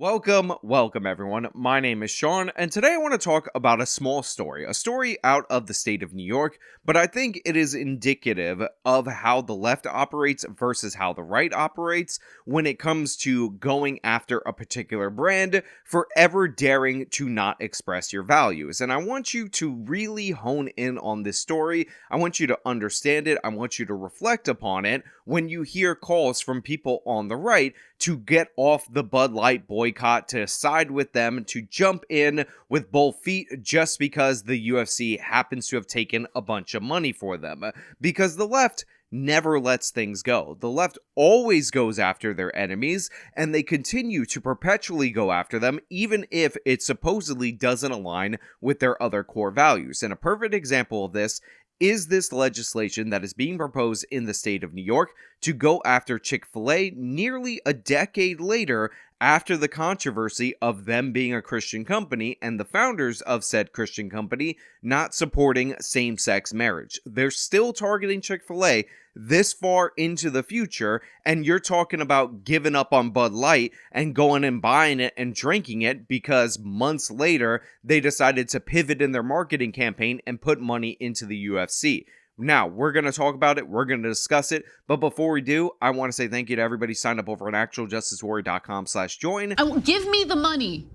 Welcome everyone. My name is Sean, and today I want to talk about a small story, a story out of the state of New York, but I think it is indicative of how the left operates versus how the right operates when it comes to going after a particular brand for ever daring to not express your values. And I want you to really hone in on this story. I want you to understand it. I want you to reflect upon it when you hear calls from people on the right to get off the Bud Light boycott, to side with them, to jump in with both feet just because the UFC happens to have taken a bunch of money for them. Because the left never lets things go. The left always goes after their enemies, and they continue to perpetually go after them, even if it supposedly doesn't align with their other core values. And a perfect example of this is this legislation that is being proposed in the state of New York to go after Chick-fil-A nearly a decade later after the controversy of them being a Christian company and the founders of said Christian company not supporting same-sex marriage. They're still targeting Chick-fil-A this far into the future, and you're talking about giving up on Bud Light and going and buying it and drinking it because months later they decided to pivot in their marketing campaign and put money into the UFC. Now, we're going to talk about it, we're going to discuss it, but before we do, I want to say thank you to everybody signed up over at actualjusticewarrior.com/join. Give me the money.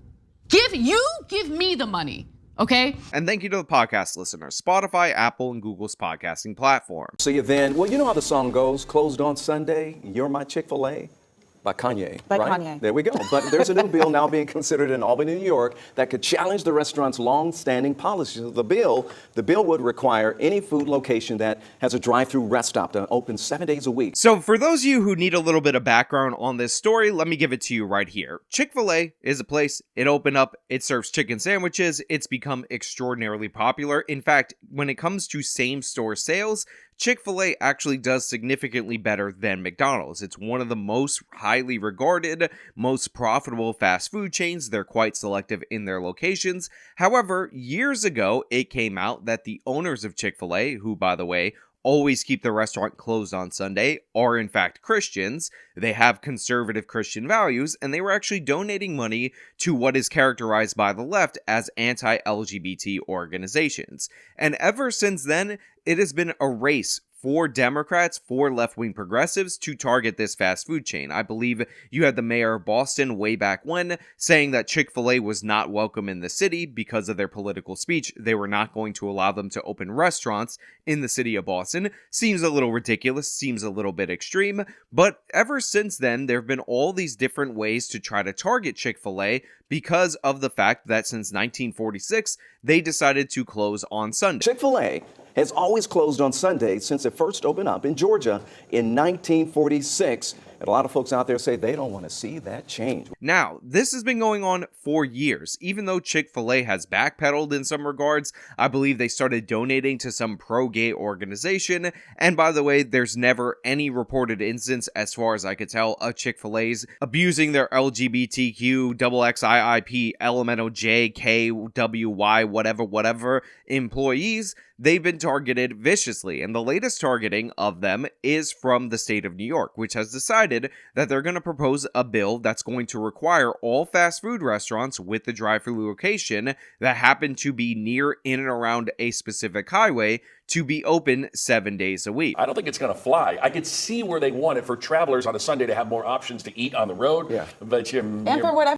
Give me the money. Okay? And thank you to the podcast listeners, Spotify, Apple, and Google's podcasting platform. See you then. Well, you know how the song goes, closed on Sunday, you're my Chick-fil-A. By Kanye, By right? Kanye. There we go. But there's a new bill now being considered in Albany, New York, that could challenge the restaurant's long-standing policies. The bill would require any food location that has a drive-through rest stop to open 7 days a week. So for those of you who need a little bit of background on this story, let me give it to you right here. Chick-fil-A is a place, it opened up, it serves chicken sandwiches, it's become extraordinarily popular. In fact, when it comes to same-store sales, Chick-fil-A actually does significantly better than McDonald's. It's one of the most highly regarded, most profitable fast food chains. They're quite selective in their locations. However, years ago, it came out that the owners of Chick-fil-A, who, by the way, always keep the restaurant closed on Sunday, are in fact Christians. They have conservative Christian values, and they were actually donating money to what is characterized by the left as anti-LGBT organizations. And ever since then, it has been a race for Democrats, for left-wing progressives to target this fast food chain. I believe you had the mayor of Boston way back when saying that Chick-fil-A was not welcome in the city because of their political speech. They were not going to allow them to open restaurants in the city of Boston. Seems a little ridiculous, seems a little bit extreme, but ever since then, there have been all these different ways to try to target Chick-fil-A because of the fact that since 1946, they decided to close on Sunday. Chick-fil-A has always closed on Sundays since it first opened up in Georgia in 1946. And a lot of folks out there say they don't want to see that change. Now, this has been going on for years. Even though Chick-fil-A has backpedaled in some regards, I believe they started donating to some pro-gay organization. And by the way, there's never any reported instance, as far as I could tell, of Chick-fil-A's abusing their LGBTQ, XXIIP, elemental J, K, W, Y, whatever employees. They've been targeted viciously, and the latest targeting of them is from the state of New York, which has decided that they're going to propose a bill that's going to require all fast food restaurants with the drive-thru location that happen to be near, in, and around a specific highway to be open 7 days a week. I don't think it's going to fly. I could see where they want it for travelers on a Sunday to have more options to eat on the road. Yeah. But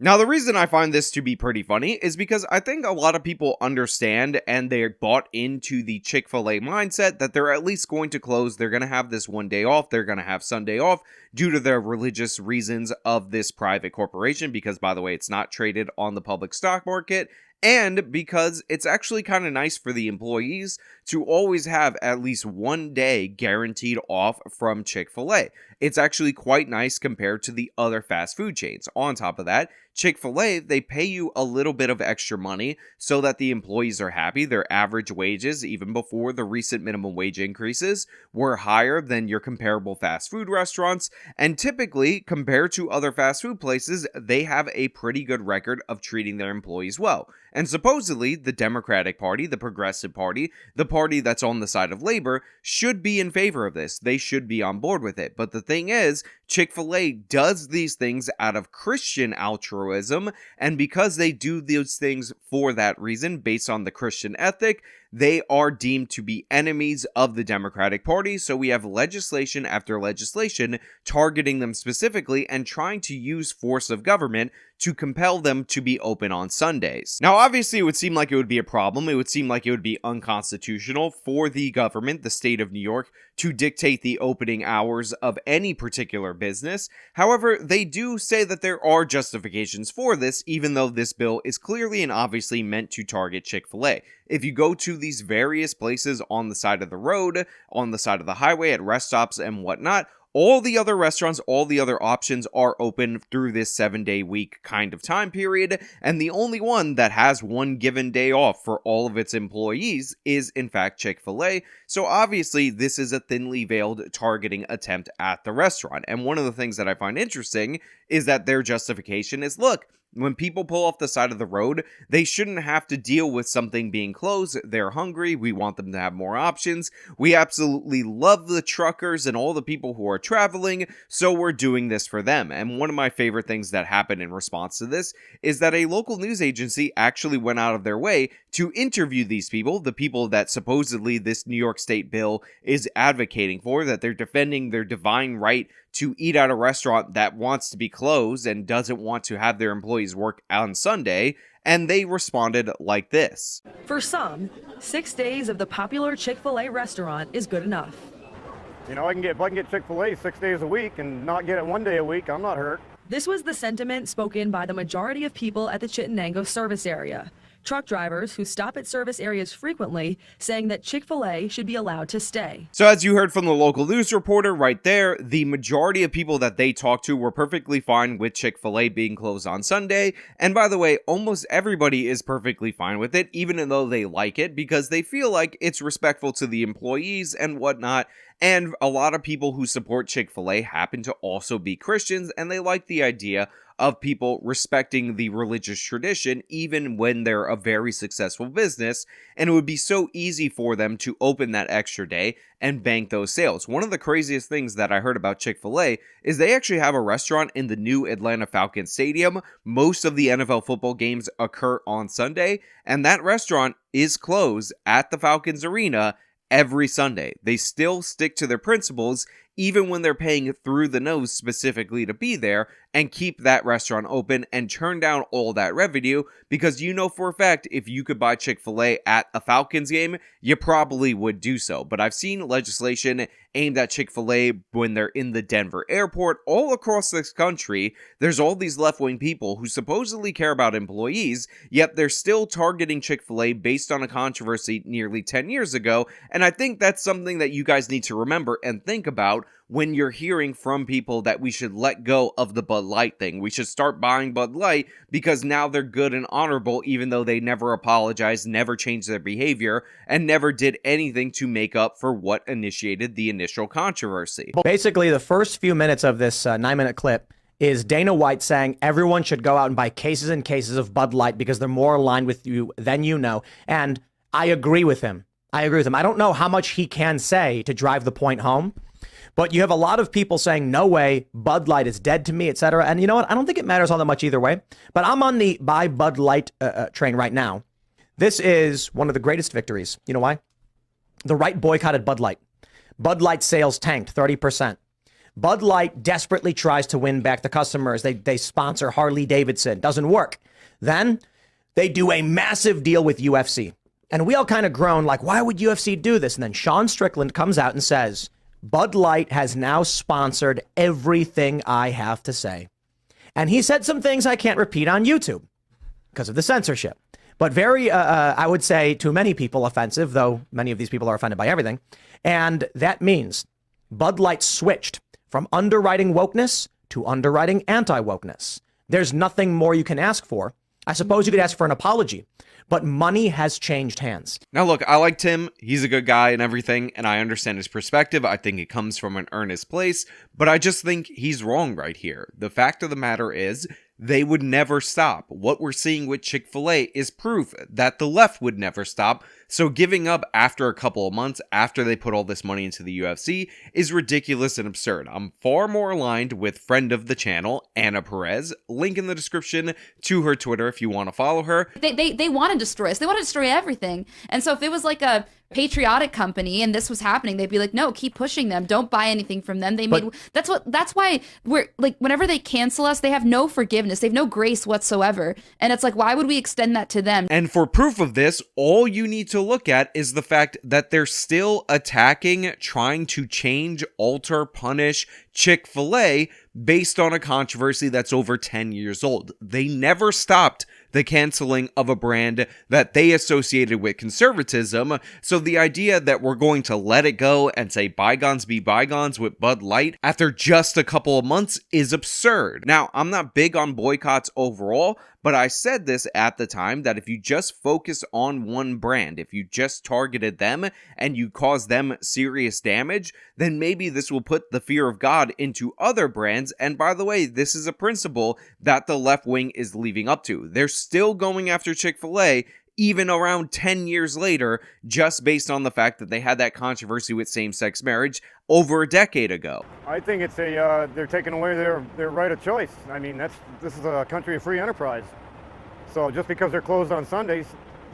Now, the reason I find this to be pretty funny is because I think a lot of people understand and they're bought into the Chick-fil-A mindset that they're at least going to close. They're going to have this one day off. They're going to have Sunday off due to the religious reasons of this private corporation, because, by the way, it's not traded on the public stock market. And because it's actually kind of nice for the employees to always have at least one day guaranteed off from Chick-fil-A. It's actually quite nice compared to the other fast food chains. On top of that, Chick-fil-A, they pay you a little bit of extra money so that the employees are happy. Their average wages, even before the recent minimum wage increases, were higher than your comparable fast food restaurants. And typically, compared to other fast food places, they have a pretty good record of treating their employees well. And supposedly, the Democratic Party, the Progressive Party, the party that's on the side of labor, should be in favor of this. They should be on board with it. But the thing is, Chick-fil-A does these things out of Christian altruism, and because they do those things for that reason, based on the Christian ethic, they are deemed to be enemies of the Democratic Party. So we have legislation after legislation targeting them specifically and trying to use force of government to compel them to be open on Sundays. Now, obviously, it would seem like it would be a problem. It would seem like it would be unconstitutional for the government, the state of New York, to dictate the opening hours of any particular business. However, they do say that there are justifications for this, even though this bill is clearly and obviously meant to target Chick-fil-A. If you go to these various places on the side of the road, on the side of the highway, at rest stops and whatnot, all the other restaurants, all the other options are open through this 7-day week kind of time period, and the only one that has one given day off for all of its employees is, in fact, Chick-fil-A. So obviously, this is a thinly veiled targeting attempt at the restaurant. And one of the things that I find interesting is that their justification is, look, when people pull off the side of the road, they shouldn't have to deal with something being closed. They're hungry. We want them to have more options. We absolutely love the truckers and all the people who are traveling, so we're doing this for them. And one of my favorite things that happened in response to this is that a local news agency actually went out of their way to interview these people, the people that supposedly this New York State bill is advocating for, that they're defending their divine right to eat at a restaurant that wants to be closed and doesn't want to have their employees work on Sunday, and they responded like this. For some, 6 days of the popular Chick-fil-A restaurant is good enough. You know, if I can get Chick-fil-A 6 days a week and not get it 1 day a week, I'm not hurt. This was the sentiment spoken by the majority of people at the Chittenango service area. Truck drivers who stop at service areas frequently saying that Chick-fil-A should be allowed to stay. So as you heard from the local news reporter right there, the majority of people that they talked to were perfectly fine with Chick-fil-A being closed on Sunday. And by the way, almost everybody is perfectly fine with it, even though they like it, because they feel like it's respectful to the employees and whatnot. And a lot of people who support Chick-fil-A happen to also be Christians, and they like the idea of people respecting the religious tradition even when they're a very successful business, and it would be so easy for them to open that extra day and bank those sales. One of the craziest things that I heard about Chick-fil-A is they actually have a restaurant in the new Atlanta Falcons Stadium. Most of the NFL football games occur on Sunday, and that restaurant is closed at the Falcons Arena every Sunday. They still stick to their principles even when they're paying through the nose specifically to be there, and keep that restaurant open and turn down all that revenue, because you know for a fact if you could buy Chick-fil-A at a Falcons game, you probably would do so. But I've seen legislation aimed at Chick-fil-A when they're in the Denver airport. All across this country, there's all these left-wing people who supposedly care about employees, yet they're still targeting Chick-fil-A based on a controversy nearly 10 years ago, and I think that's something that you guys need to remember and think about when you're hearing from people that we should let go of the Bud Light thing. We should start buying Bud Light because now they're good and honorable, even though they never apologized, never changed their behavior, and never did anything to make up for what initiated the initial controversy. Basically, the first few minutes of this 9-minute clip is Dana White saying everyone should go out and buy cases and cases of Bud Light because they're more aligned with you than you know. And I agree with him. I don't know how much he can say to drive the point home. But you have a lot of people saying, no way, Bud Light is dead to me, etc. And you know what? I don't think it matters all that much either way. But I'm on the buy Bud Light train right now. This is one of the greatest victories. You know why? The right boycotted Bud Light. Bud Light sales tanked 30%. Bud Light desperately tries to win back the customers. They sponsor Harley Davidson. Doesn't work. Then they do a massive deal with UFC. And we all kind of groan like, why would UFC do this? And then Sean Strickland comes out and says, Bud Light has now sponsored everything I have to say. And he said some things I can't repeat on YouTube because of the censorship. But very, I would say to many people offensive, though many of these people are offended by everything. And that means Bud Light switched from underwriting wokeness to underwriting anti-wokeness. There's nothing more you can ask for. I suppose you could ask for an apology. But money has changed hands. Now, look, I like Tim. He's a good guy and everything, and I understand his perspective. I think it comes from an earnest place, but I just think he's wrong right here. The fact of the matter is, they would never stop. What we're seeing with Chick-fil-A is proof that the left would never stop. So giving up after a couple of months after they put all this money into the UFC is ridiculous and absurd. I'm far more aligned with friend of the channel, Anna Perez. Link in the description to her Twitter if you want to follow her. They want to destroy us. They want to destroy everything. And so if it was like a patriotic company and this was happening, they'd be like, no, keep pushing them. Don't buy anything from them. That's why we're like, whenever they cancel us, they have no forgiveness. They have no grace whatsoever. And it's like, why would we extend that to them? And for proof of this, all you need to look at is the fact that they're still attacking, trying to change, alter, punish Chick-fil-A based on a controversy that's over 10 years old. They never stopped the canceling of a brand that they associated with conservatism. So the idea that we're going to let it go and say bygones be bygones with Bud Light after just a couple of months is absurd. Now, I'm not big on boycotts overall, but I said this at the time that if you just focus on one brand, if you just targeted them and you cause them serious damage, then maybe this will put the fear of God into other brands. And by the way, this is a principle that the left wing is leaving up to. They're still going after Chick-fil-A even around 10 years later, just based on the fact that they had that controversy with same-sex marriage over a decade ago. I think it's they're taking away their right of choice. I mean, this is a country of free enterprise. So just because they're closed on Sundays,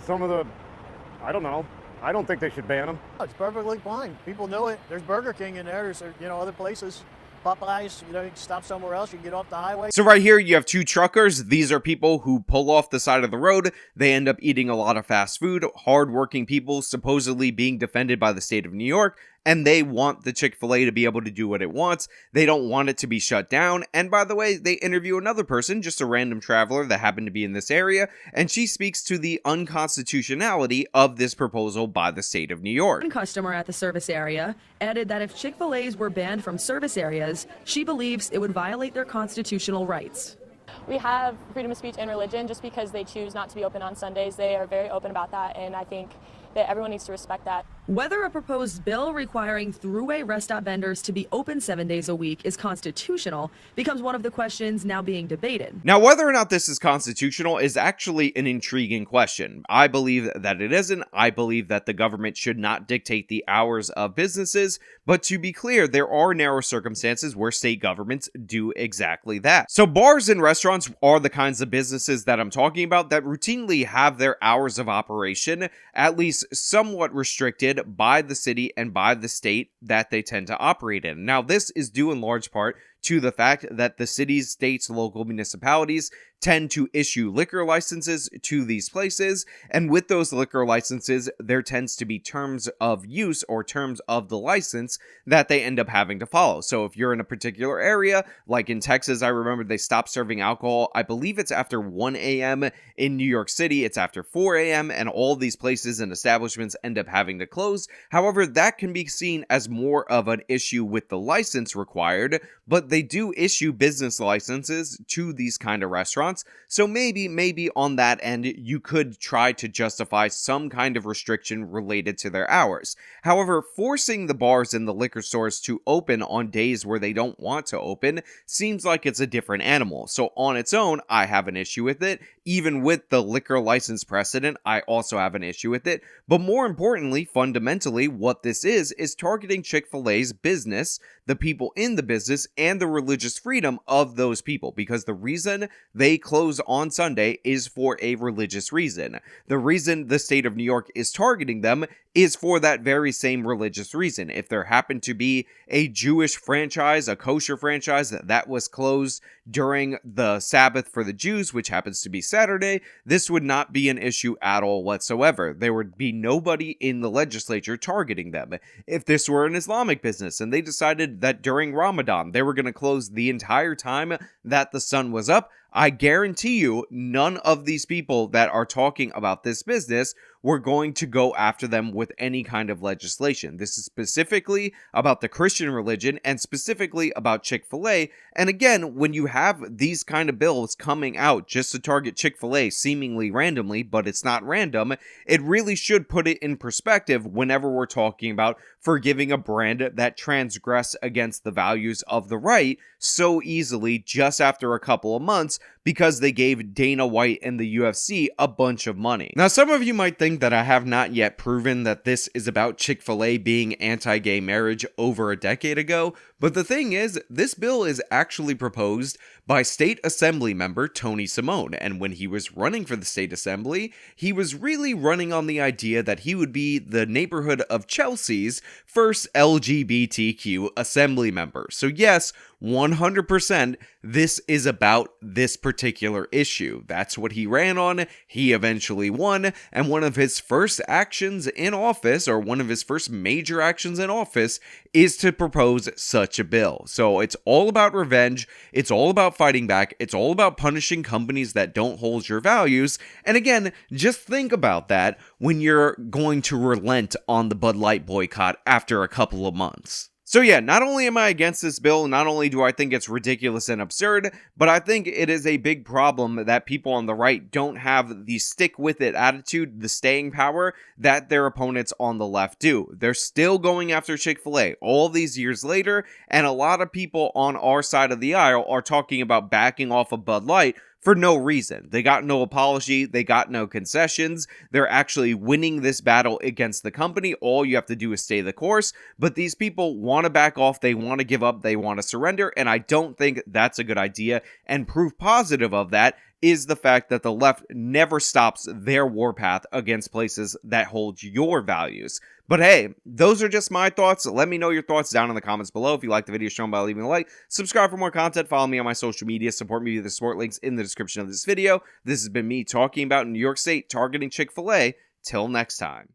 I don't think they should ban them. It's perfectly fine. People know it. There's Burger King in there. There's, other places. Popeyes, you can stop somewhere else, you can get off the highway. So right here, you have two truckers. These are people who pull off the side of the road. They end up eating a lot of fast food, hardworking people supposedly being defended by the state of New York, and they want the Chick-fil-A to be able to do what it wants. They don't want it to be shut down. And by the way, they interview another person, just a random traveler that happened to be in this area, and she speaks to the unconstitutionality of this proposal by the state of New York. One customer at the service area added that if Chick-fil-A's were banned from service areas, she believes it would violate their constitutional rights. We have freedom of speech and religion. Just because they choose not to be open on Sundays, they are very open about that, and I think that everyone needs to respect that. Whether a proposed bill requiring throughway rest stop vendors to be open 7 days a week is constitutional becomes one of the questions now being debated. Now, whether or not this is constitutional is actually an intriguing question. I believe that it isn't. I believe that the government should not dictate the hours of businesses, but to be clear, there are narrow circumstances where state governments do exactly that. So bars and restaurants are the kinds of businesses that I'm talking about that routinely have their hours of operation at least somewhat restricted by the city and by the state that they tend to operate in. Now, this is due in large part to the fact that the cities, states, local municipalities tend to issue liquor licenses to these places, and with those liquor licenses, there tends to be terms of use or terms of the license that they end up having to follow. So if you're in a particular area, like in Texas, I remember they stopped serving alcohol. I believe it's after 1 a.m. In New York City, it's after 4 a.m., and all these places and establishments end up having to close. However, that can be seen as more of an issue with the license required, but they do issue business licenses to these kind of restaurants. So maybe on that end, you could try to justify some kind of restriction related to their hours. However, forcing the bars and the liquor stores to open on days where they don't want to open seems like it's a different animal. So on its own, I have an issue with it. Even with the liquor license precedent, I also have an issue with it. But more importantly, fundamentally, what this is targeting Chick-fil-A's business, the people in the business, and the religious freedom of those people. Because the reason they close on Sunday is for a religious reason. The reason the state of New York is targeting them is for that very same religious reason. If there happened to be a Jewish franchise, a kosher franchise that was closed during the Sabbath for the Jews, which happens to be Saturday, this would not be an issue at all whatsoever. There would be nobody in the legislature targeting them. If this were an Islamic business and they decided that during Ramadan they were going to close the entire time that the sun was up, I guarantee you none of these people that are talking about this business were going to go after them with any kind of legislation. This is specifically about the Christian religion and specifically about Chick-fil-A. And again, when you have these kind of bills coming out just to target Chick-fil-A seemingly randomly, but it's not random, it really should put it in perspective whenever we're talking about forgiving a brand that transgress against the values of the right so easily just after a couple of months, because they gave Dana White and the UFC a bunch of money. Now, some of you might think that I have not yet proven that this is about Chick-fil-A being anti-gay marriage over a decade ago, but the thing is, this bill is actually proposed by State Assembly member Tony Simone, and when he was running for the State Assembly, he was really running on the idea that he would be the neighborhood of Chelsea's first LGBTQ assembly member. So yes, 100%, this is about this particular issue. That's what he ran on, he eventually won, and one of his first actions in office, or one of his first major actions in office, is to propose such a bill. So it's all about revenge, it's all about fighting back, it's all about punishing companies that don't hold your values, and again, just think about that when you're going to relent on the Bud Light boycott after a couple of months. So yeah, not only am I against this bill, not only do I think it's ridiculous and absurd, but I think it is a big problem that people on the right don't have the stick-with-it attitude, the staying power, that their opponents on the left do. They're still going after Chick-fil-A all these years later, and a lot of people on our side of the aisle are talking about backing off of Bud Light for no reason. They got no apology, they got no concessions, they're actually winning this battle against the company. All you have to do is stay the course, but these people want to back off, they want to give up, they want to surrender, and I don't think that's a good idea, and proof positive of that is the fact that the left never stops their warpath against places that hold your values. But hey, those are just my thoughts. Let me know your thoughts down in the comments below. If you like the video, show them by leaving a like. Subscribe for more content. Follow me on my social media. Support me via the support links in the description of this video. This has been me talking about New York State targeting Chick-fil-A. Till next time.